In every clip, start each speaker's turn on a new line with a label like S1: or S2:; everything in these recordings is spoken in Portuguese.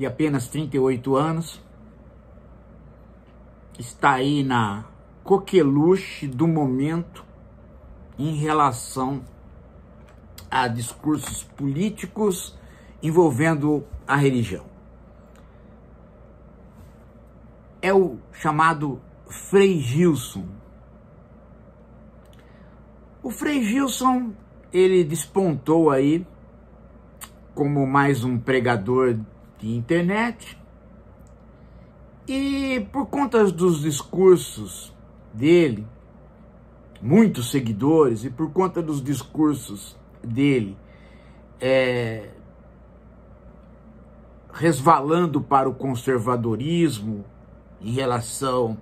S1: de apenas 38 anos, está aí na coqueluche do momento em relação a discursos políticos envolvendo a religião. É o chamado Frei Gilson. O Frei Gilson, ele despontou aí como mais um pregador de internet, e por conta dos discursos dele, muitos seguidores, e por conta dos discursos dele resvalando para o conservadorismo em relação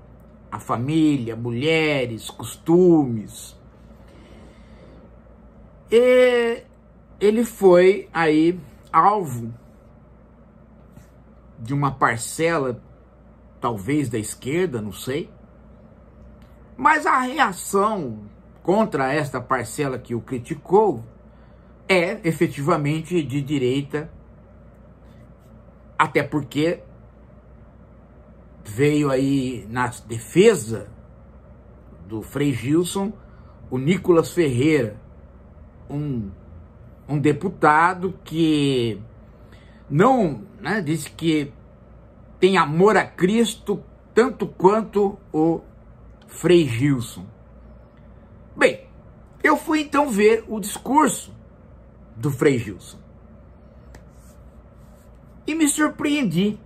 S1: à família, mulheres, costumes, e ele foi aí alvo de uma parcela, talvez da esquerda, não sei, mas a reação contra esta parcela que o criticou é efetivamente de direita, até porque veio aí na defesa do Frei Gilson o Nicolas Ferreira, um deputado que não, disse que tem amor a Cristo tanto quanto o Frei Gilson. Bem, eu fui então ver o discurso do Frei Gilson e me surpreendi.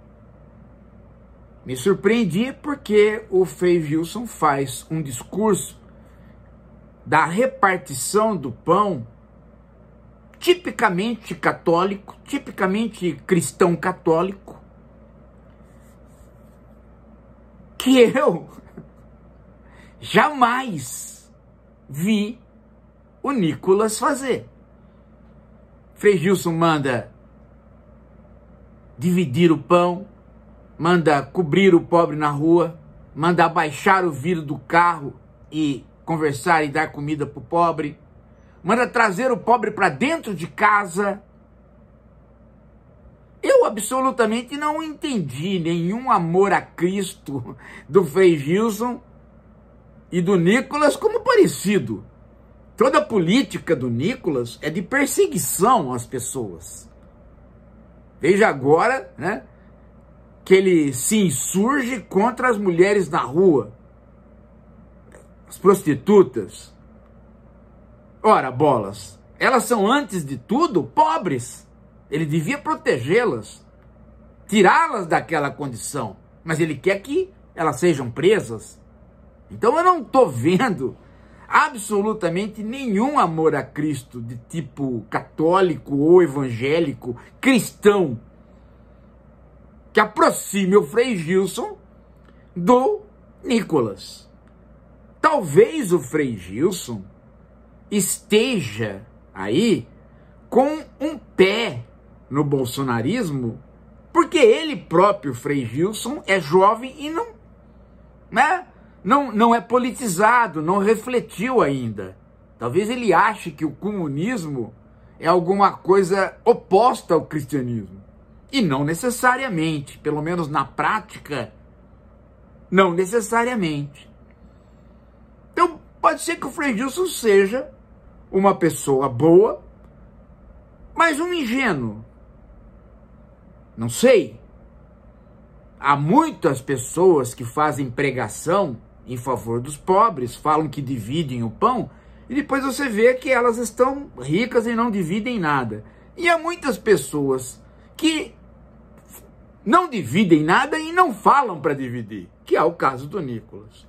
S1: Me surpreendi porque o Frei Gilson faz um discurso da repartição do pão tipicamente católico, tipicamente cristão católico, que eu jamais vi o Nicolas fazer. Frei Gilson manda dividir o pão, manda cobrir o pobre na rua, manda abaixar o vidro do carro e conversar e dar comida para o pobre, manda trazer o pobre para dentro de casa. Eu absolutamente não entendi nenhum amor a Cristo do Frei Gilson e do Nicolas como parecido. Toda a política do Nicolas é de perseguição às pessoas. Veja agora, que ele se insurge contra as mulheres na rua, as prostitutas. Ora, bolas, elas são antes de tudo pobres. Ele devia protegê-las, tirá-las daquela condição, mas ele quer que elas sejam presas. Então eu não estou vendo absolutamente nenhum amor a Cristo de tipo católico ou evangélico, cristão, que aproxime o Frei Gilson do Nicolas. Talvez o Frei Gilson esteja aí com um pé no bolsonarismo, porque ele próprio, Frei Gilson, é jovem e não é politizado, não refletiu ainda. Talvez ele ache que o comunismo é alguma coisa oposta ao cristianismo. E não necessariamente, pelo menos na prática, não necessariamente. Então, pode ser que o Frei Gilson seja uma pessoa boa, mas um ingênuo. Não sei. Há muitas pessoas que fazem pregação em favor dos pobres, falam que dividem o pão, e depois você vê que elas estão ricas e não dividem nada. E há muitas pessoas que não dividem nada e não falam para dividir, que é o caso do Nicolas.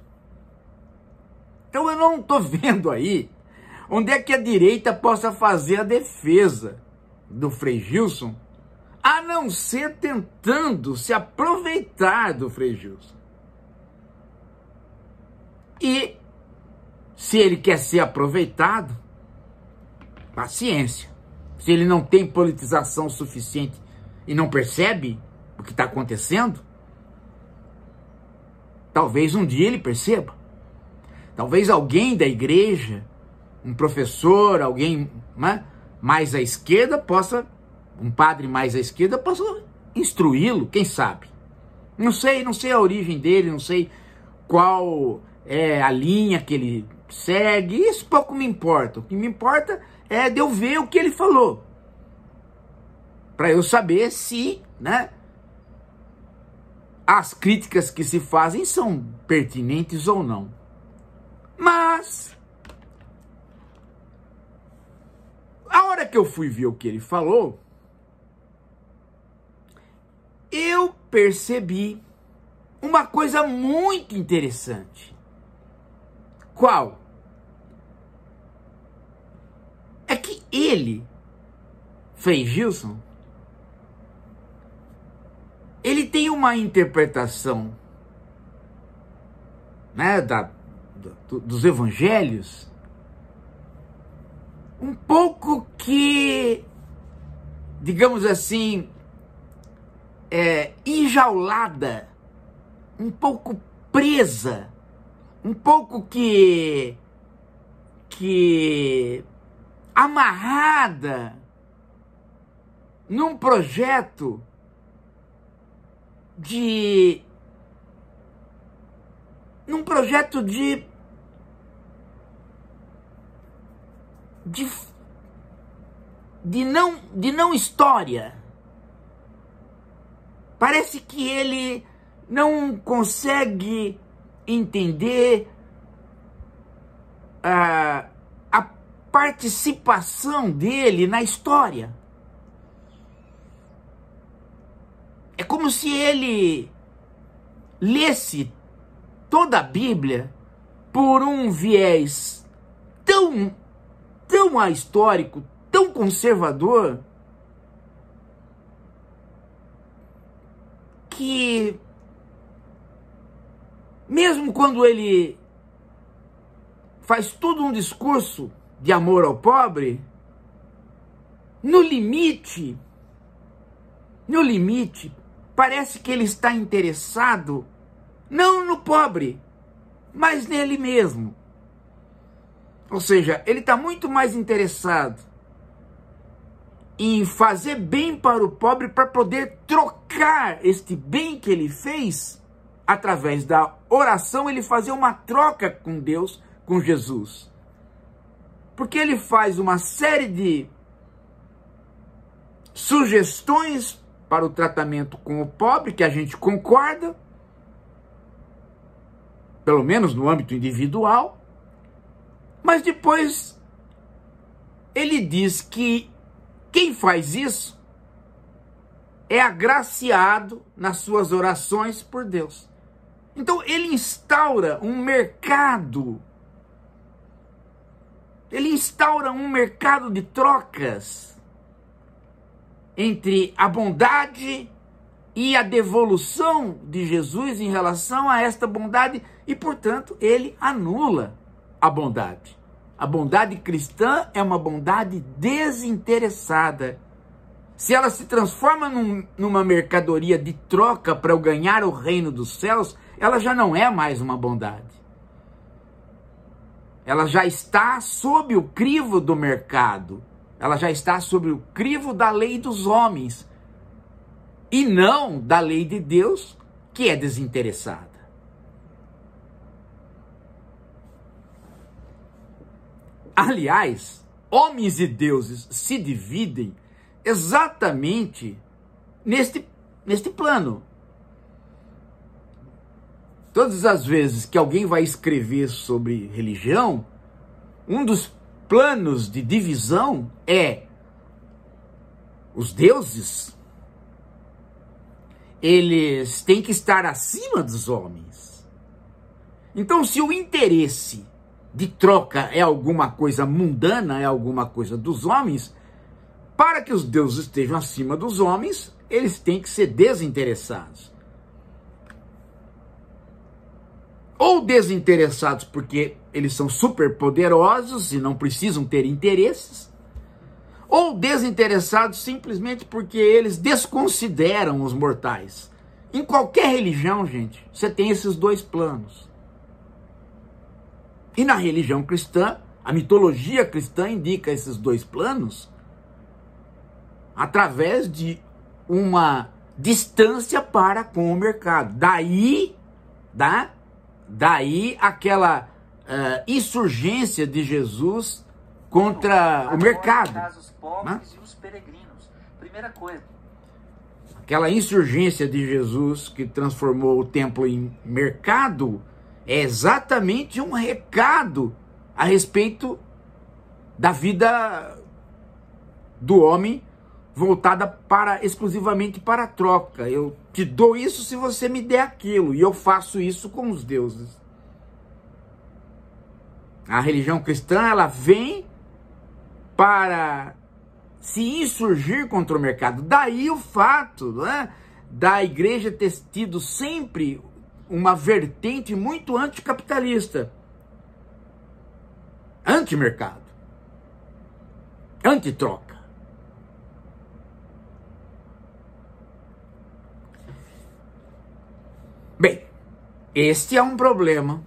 S1: Então eu não estou vendo aí onde é que a direita possa fazer a defesa do Frei Gilson, a não ser tentando se aproveitar do Frei Gilson. E se ele quer ser aproveitado, paciência. Se ele não tem politização suficiente e não percebe o que está acontecendo, talvez um dia ele perceba. Talvez alguém da igreja, um professor, alguém mais à esquerda possa, um padre mais à esquerda possa instruí-lo, quem sabe. Não sei a origem dele, não sei qual é a linha que ele segue, isso pouco me importa. O que me importa é de eu ver o que ele falou, para eu saber se, né, as críticas que se fazem são pertinentes ou não. Mas a hora que eu fui ver o que ele falou, eu percebi uma coisa muito interessante. Qual? É que ele, Frei Gilson, ele tem uma interpretação, né, dos evangelhos um pouco que, digamos assim, enjaulada, um pouco presa, um pouco que amarrada num projeto de não história. Parece que ele não consegue entender a participação dele na história. É como se ele lesse toda a Bíblia por um viés tão ahistórico, tão conservador, que mesmo quando ele faz todo um discurso de amor ao pobre, no limite, parece que ele está interessado não no pobre, mas nele mesmo. Ou seja, ele está muito mais interessado em fazer bem para o pobre, para poder trocar este bem que ele fez, através da oração, ele fazer uma troca com Deus, com Jesus. Porque ele faz uma série de sugestões para o tratamento com o pobre, que a gente concorda, pelo menos no âmbito individual, mas depois ele diz que quem faz isso é agraciado nas suas orações por Deus. Então ele instaura um mercado. Ele instaura um mercado de trocas entre a bondade e a devolução de Jesus em relação a esta bondade, e, portanto, ele anula a bondade. A bondade cristã é uma bondade desinteressada. Se ela se transforma numa mercadoria de troca para eu ganhar o reino dos céus, ela já não é mais uma bondade. Ela já está sob o crivo do mercado. Ela já está sob o crivo da lei dos homens. E não da lei de Deus, que é desinteressada. Aliás, homens e deuses se dividem exatamente neste plano. Todas as vezes que alguém vai escrever sobre religião, um dos planos de divisão é os deuses, eles têm que estar acima dos homens. Então, se o interesse de troca é alguma coisa mundana, é alguma coisa dos homens, para que os deuses estejam acima dos homens, eles têm que ser desinteressados. Ou desinteressados porque eles são superpoderosos e não precisam ter interesses, ou desinteressados simplesmente porque eles desconsideram os mortais. Em qualquer religião, gente, você tem esses dois planos. E na religião cristã, a mitologia cristã indica esses dois planos através de uma distância para com o mercado. Daí aquela insurgência de Jesus contra o mercado.
S2: Os pobres e os peregrinos. Primeira coisa.
S1: Aquela insurgência de Jesus que transformou o templo em mercado é exatamente um recado a respeito da vida do homem voltada exclusivamente para a troca. Eu te dou isso se você me der aquilo, e eu faço isso com os deuses. A religião cristã, ela vem para se insurgir contra o mercado. Daí o fato, né, da igreja ter tido sempre uma vertente muito anticapitalista, anti-mercado, anti-troca. Bem, este é um problema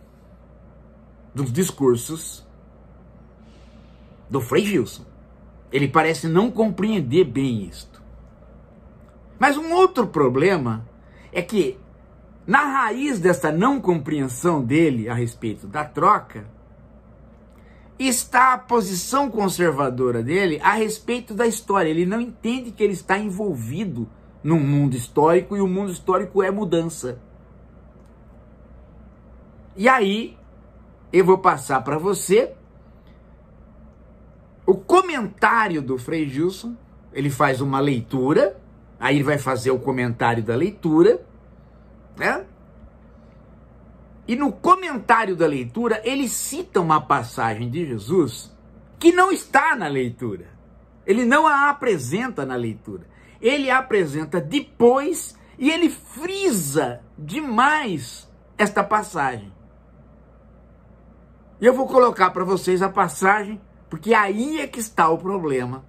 S1: dos discursos do Frei Gilson. Ele parece não compreender bem isto. Mas um outro problema é que, na raiz dessa não compreensão dele a respeito da troca, está a posição conservadora dele a respeito da história. Ele não entende que ele está envolvido num mundo histórico, e o mundo histórico é mudança. E aí, eu vou passar para você o comentário do Frei Gilson. Ele faz uma leitura, aí ele vai fazer o comentário da leitura, né? E no comentário da leitura, ele cita uma passagem de Jesus que não está na leitura. Ele não a apresenta na leitura. Ele a apresenta depois e ele frisa demais esta passagem. E eu vou colocar para vocês a passagem, porque aí é que está o problema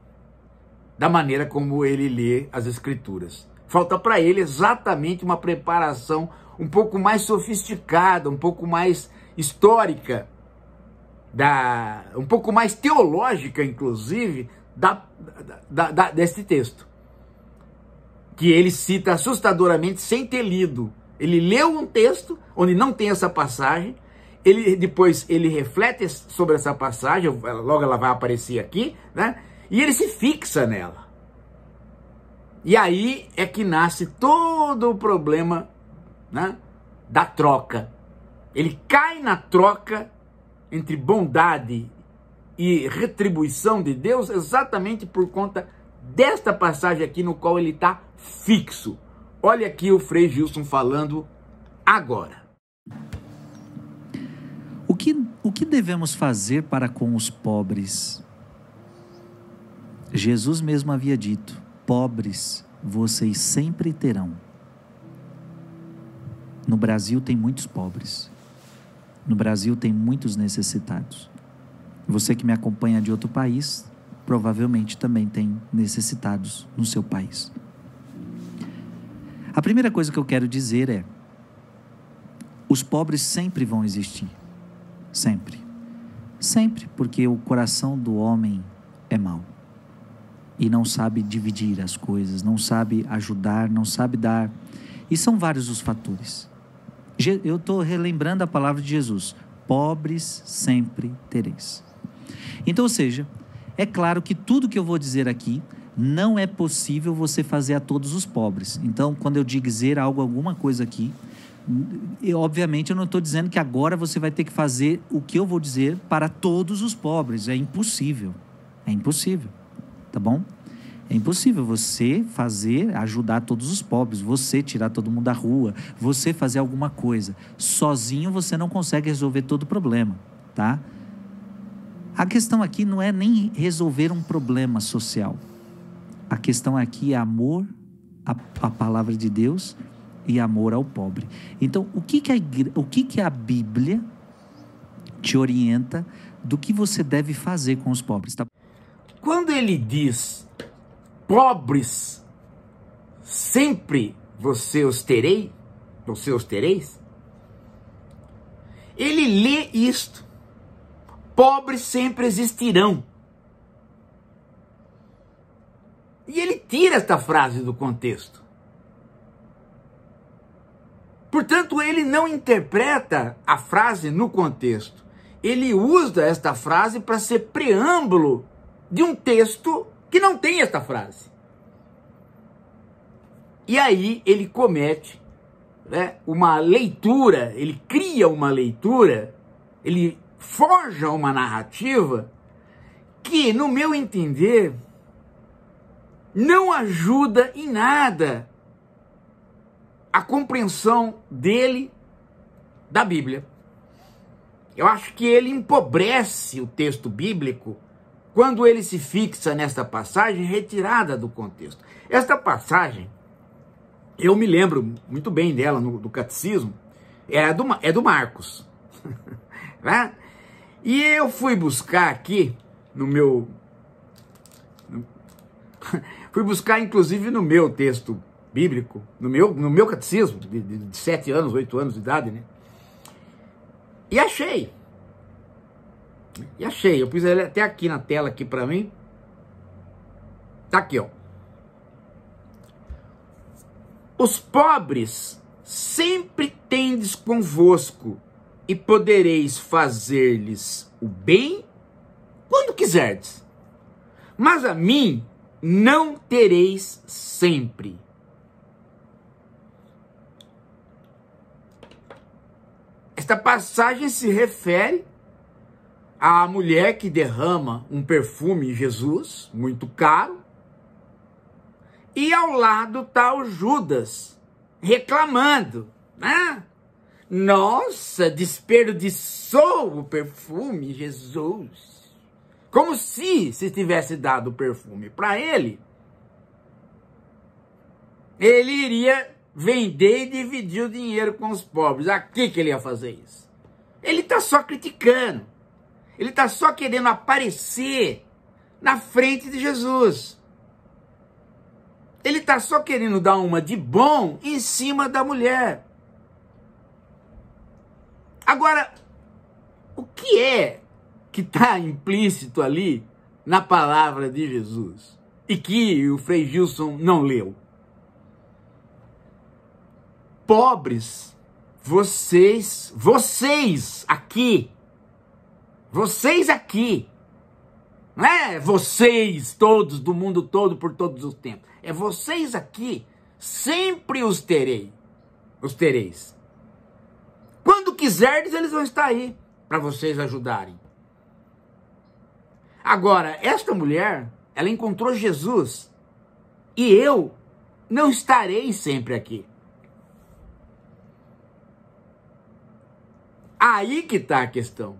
S1: da maneira como ele lê as Escrituras. Falta para ele exatamente uma preparação um pouco mais sofisticada, um pouco mais histórica, um pouco mais teológica, inclusive, desse texto. Que ele cita assustadoramente sem ter lido. Ele leu um texto onde não tem essa passagem, depois ele reflete sobre essa passagem, logo ela vai aparecer aqui, né? E ele se fixa nela. E aí é que nasce todo o problema, né, da troca. Ele cai na troca entre bondade e retribuição de Deus exatamente por conta desta passagem aqui no qual ele está fixo. Olha aqui o Frei Gilson falando agora.
S3: O que devemos fazer para com os pobres? Jesus mesmo havia dito: pobres vocês sempre terão. No Brasil tem muitos pobres. No Brasil tem muitos necessitados. Você que me acompanha de outro país, provavelmente também tem necessitados no seu país. A primeira coisa que eu quero dizer é: os pobres sempre vão existir. Sempre. Sempre, porque o coração do homem é mau. E não sabe dividir as coisas, não sabe ajudar, não sabe dar. E são vários os fatores. Eu estou relembrando a palavra de Jesus: pobres sempre tereis. Então, ou seja, é claro que tudo que eu vou dizer aqui não é possível você fazer a todos os pobres. Então, quando eu dizer alguma coisa aqui, obviamente eu não estou dizendo que agora você vai ter que fazer o que eu vou dizer para todos os pobres. É impossível. É impossível. Tá bom? É impossível você ajudar todos os pobres, você tirar todo mundo da rua, você fazer alguma coisa. Sozinho você não consegue resolver todo o problema, tá? A questão aqui não é nem resolver um problema social. A questão aqui é amor à palavra de Deus e amor ao pobre. Então, o que a Bíblia te orienta do que você deve fazer com os pobres? Tá?
S1: Quando ele diz pobres sempre você os tereis, ele lê isto: pobres sempre existirão. E ele tira esta frase do contexto. Portanto, ele não interpreta a frase no contexto. Ele usa esta frase para ser preâmbulo de um texto que não tem esta frase. E aí ele comete, né, uma leitura, ele cria uma leitura, ele forja uma narrativa que, no meu entender, não ajuda em nada a compreensão dele da Bíblia. Eu acho que ele empobrece o texto bíblico quando ele se fixa nesta passagem retirada do contexto. Esta passagem, eu me lembro muito bem dela do catecismo, é do Marcos. Né? E eu fui buscar aqui fui buscar inclusive no meu texto bíblico, no meu catecismo, de 7 anos, 8 anos de idade, né? E achei. Eu pus ele até aqui na tela aqui para mim. Tá aqui, ó. Os pobres sempre tendes convosco, e podereis fazer-lhes o bem quando quiserdes. Mas a mim não tereis sempre. Esta passagem se refere à mulher que derrama um perfume em Jesus, muito caro, e ao lado está o Judas, reclamando, né? Nossa, desperdiçou o perfume, Jesus. Como se tivesse dado o perfume para ele, ele iria vender e dividir o dinheiro com os pobres. Aqui que ele ia fazer isso. Ele está só criticando. Ele está só querendo aparecer na frente de Jesus. Ele está só querendo dar uma de bom em cima da mulher. Agora, o que é que está implícito ali na palavra de Jesus e que o Frei Gilson não leu? Pobres, vocês aqui, não é vocês todos do mundo todo por todos os tempos, é vocês aqui, sempre os tereis. Quando quiserdes, eles vão estar aí para vocês ajudarem. Agora, esta mulher, ela encontrou Jesus e eu não estarei sempre aqui. Aí que está a questão.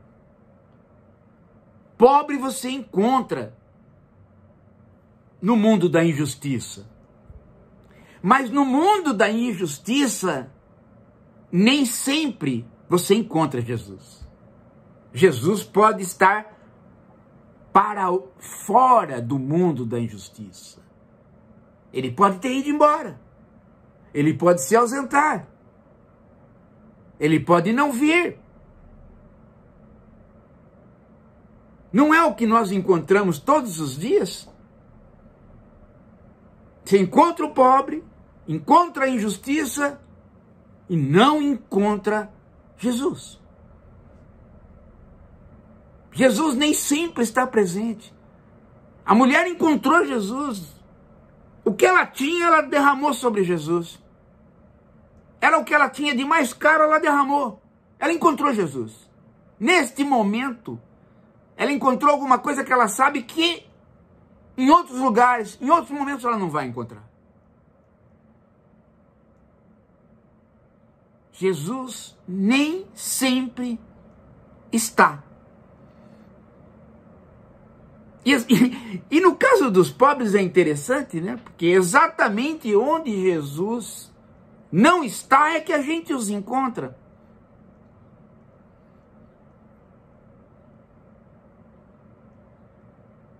S1: Pobre você encontra no mundo da injustiça. Mas no mundo da injustiça, nem sempre você encontra Jesus. Jesus pode estar fora do mundo da injustiça. Ele pode ter ido embora. Ele pode se ausentar. Ele pode não vir. Não é o que nós encontramos todos os dias? Você encontra o pobre, encontra a injustiça e não encontra Jesus. Jesus nem sempre está presente. A mulher encontrou Jesus. O que ela tinha, ela derramou sobre Jesus. Era o que ela tinha de mais caro, ela derramou. Ela encontrou Jesus. Neste momento, ela encontrou alguma coisa que ela sabe que em outros lugares, em outros momentos ela não vai encontrar. Jesus nem sempre está. E no caso dos pobres é interessante, né? Porque exatamente onde Jesus não está é que a gente os encontra.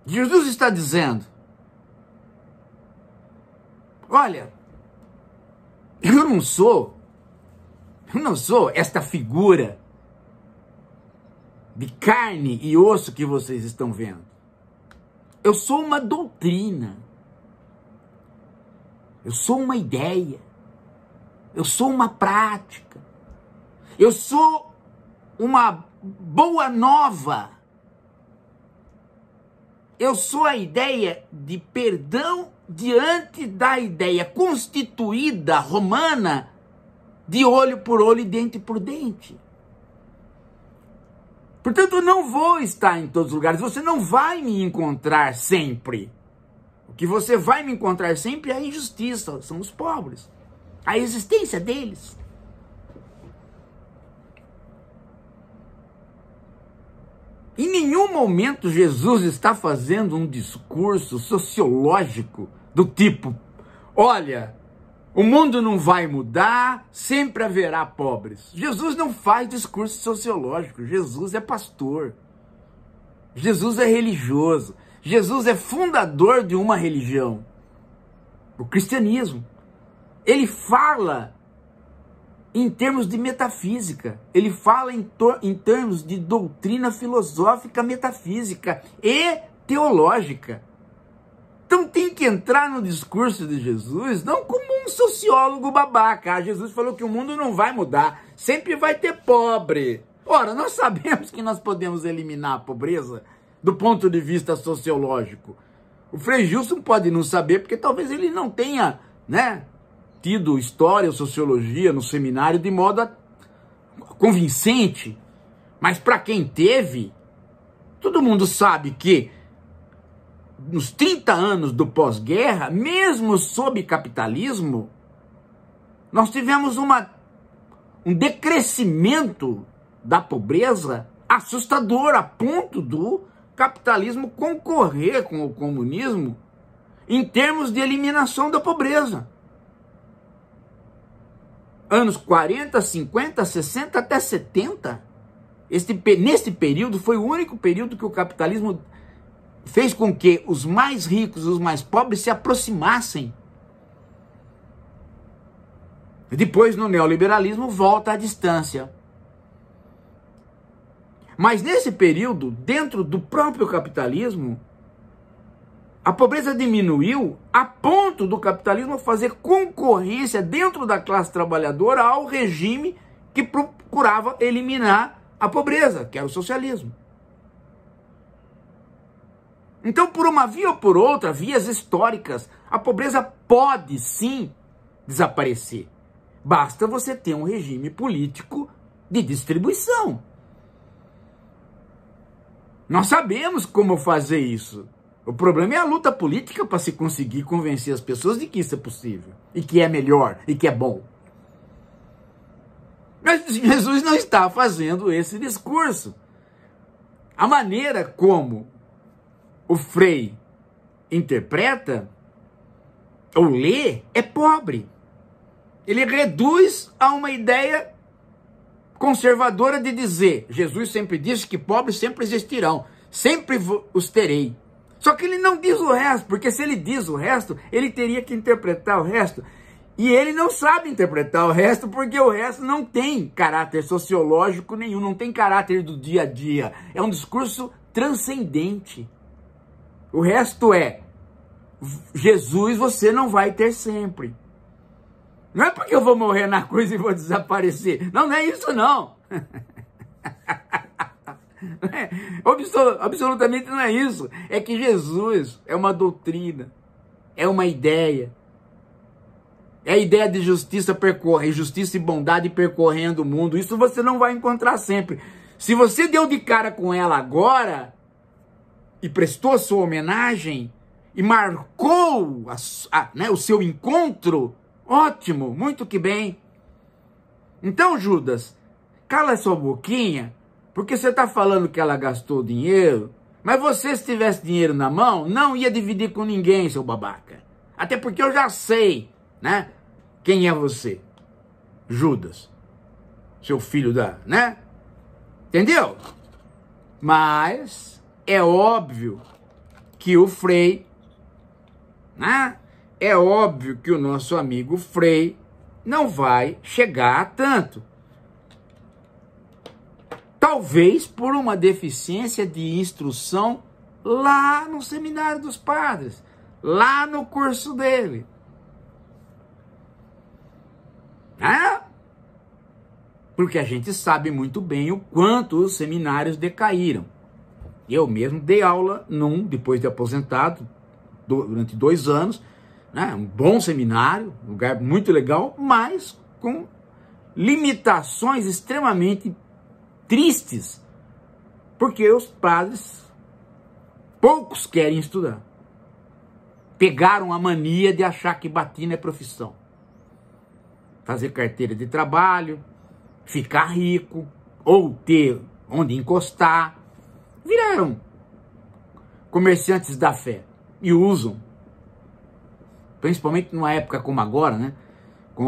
S1: Jesus está dizendo, olha, eu não sou esta figura de carne e osso que vocês estão vendo. Eu sou uma doutrina. Eu sou uma ideia. Eu sou uma prática. Eu sou uma boa nova. Eu sou a ideia de perdão diante da ideia constituída romana de olho por olho e dente por dente. Portanto, eu não vou estar em todos os lugares. Você não vai me encontrar sempre. O que você vai me encontrar sempre é a injustiça, são os pobres. A existência deles. Em nenhum momento Jesus está fazendo um discurso sociológico do tipo, olha, o mundo não vai mudar, sempre haverá pobres. Jesus não faz discurso sociológico, Jesus é pastor. Jesus é religioso. Jesus é fundador de uma religião, o cristianismo. Ele fala em termos de metafísica, ele fala em termos de doutrina filosófica, metafísica e teológica. Então tem que entrar no discurso de Jesus não como um sociólogo babaca. Jesus falou que o mundo não vai mudar, sempre vai ter pobre. Ora, nós sabemos que nós podemos eliminar a pobreza do ponto de vista sociológico. O Frei Gilson pode não saber, porque talvez ele não tenha, tido história ou sociologia no seminário de modo convincente. Mas para quem teve, todo mundo sabe que nos 30 anos do pós-guerra, mesmo sob capitalismo, nós tivemos um decrescimento da pobreza assustador, a ponto do capitalismo concorrer com o comunismo em termos de eliminação da pobreza. Anos 40, 50, 60 até 70, nesse período foi o único período que o capitalismo fez com que os mais ricos e os mais pobres se aproximassem. E depois, no neoliberalismo, volta à distância. Mas nesse período, dentro do próprio capitalismo, a pobreza diminuiu a ponto do capitalismo fazer concorrência dentro da classe trabalhadora ao regime que procurava eliminar a pobreza, que era o socialismo. Então, por uma via ou por outra, vias históricas, a pobreza pode sim desaparecer. Basta você ter um regime político de distribuição. Nós sabemos como fazer isso. O problema é a luta política para se conseguir convencer as pessoas de que isso é possível, e que é melhor, e que é bom. Mas Jesus não está fazendo esse discurso. A maneira como o Frei interpreta ou lê é pobre. Ele reduz a uma ideia conservadora de dizer, Jesus sempre disse que pobres sempre existirão, sempre os terei. Só que ele não diz o resto, porque se ele diz o resto, ele teria que interpretar o resto. E ele não sabe interpretar o resto, porque o resto não tem caráter sociológico nenhum, não tem caráter do dia a dia. É um discurso transcendente. O resto é, Jesus você não vai ter sempre. Não é porque eu vou morrer na cruz e vou desaparecer. Não, não é isso não. Absolutamente não é isso. É que Jesus é uma doutrina, é uma ideia. É a ideia de justiça justiça e bondade percorrendo o mundo. Isso você não vai encontrar sempre. Se você deu de cara com ela agora e prestou a sua homenagem e marcou o seu encontro, ótimo, muito que bem. Então, Judas, cala sua boquinha, porque você está falando que ela gastou dinheiro, mas você, se tivesse dinheiro na mão, não ia dividir com ninguém, seu babaca. Até porque eu já sei, quem é você? Judas. Seu filho Entendeu? Mas é óbvio que o Frei, é óbvio que o nosso amigo Frei não vai chegar a tanto. Talvez por uma deficiência de instrução lá no seminário dos padres, lá no curso dele. Porque a gente sabe muito bem o quanto os seminários decaíram. Eu mesmo dei aula depois de aposentado, durante 2 anos, né? Um bom seminário, um lugar muito legal, mas com limitações extremamente tristes, porque os padres, poucos querem estudar. Pegaram a mania de achar que batina é profissão. Fazer carteira de trabalho, ficar rico, ou ter onde encostar. Viraram comerciantes da fé e usam, principalmente numa época como agora, né? Com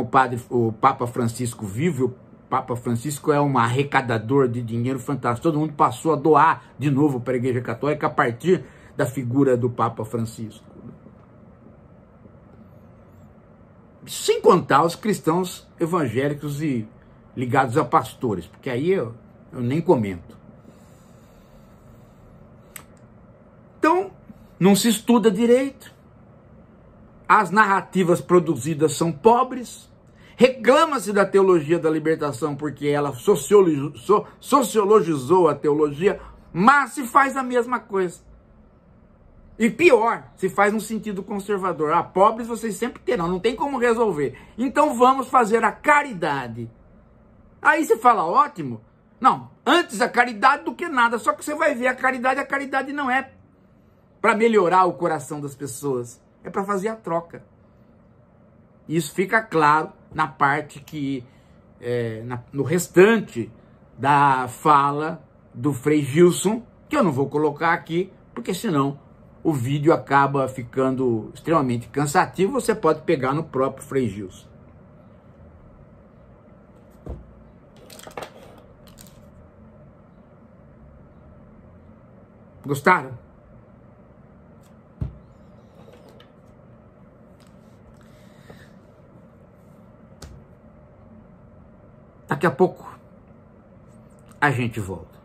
S1: o Papa Francisco vivo. O Papa Francisco é um arrecadador de dinheiro fantástico. Todo mundo passou a doar de novo para a Igreja Católica a partir da figura do Papa Francisco. Sem contar os cristãos evangélicos e ligados a pastores, porque aí eu nem comento. Então, não se estuda direito, as narrativas produzidas são pobres, reclama-se da teologia da libertação porque ela sociologizou a teologia, mas se faz a mesma coisa. E pior, se faz no sentido conservador. Pobres vocês sempre terão, não tem como resolver. Então vamos fazer a caridade. Aí você fala, ótimo. Não, antes a caridade do que nada. Só que você vai ver a caridade não é para melhorar o coração das pessoas. É para fazer a troca. Isso fica claro na parte que, no restante da fala do Frei Gilson, que eu não vou colocar aqui, porque senão o vídeo acaba ficando extremamente cansativo. Você pode pegar no próprio Frei Gilson. Gostaram? Daqui a pouco a gente volta.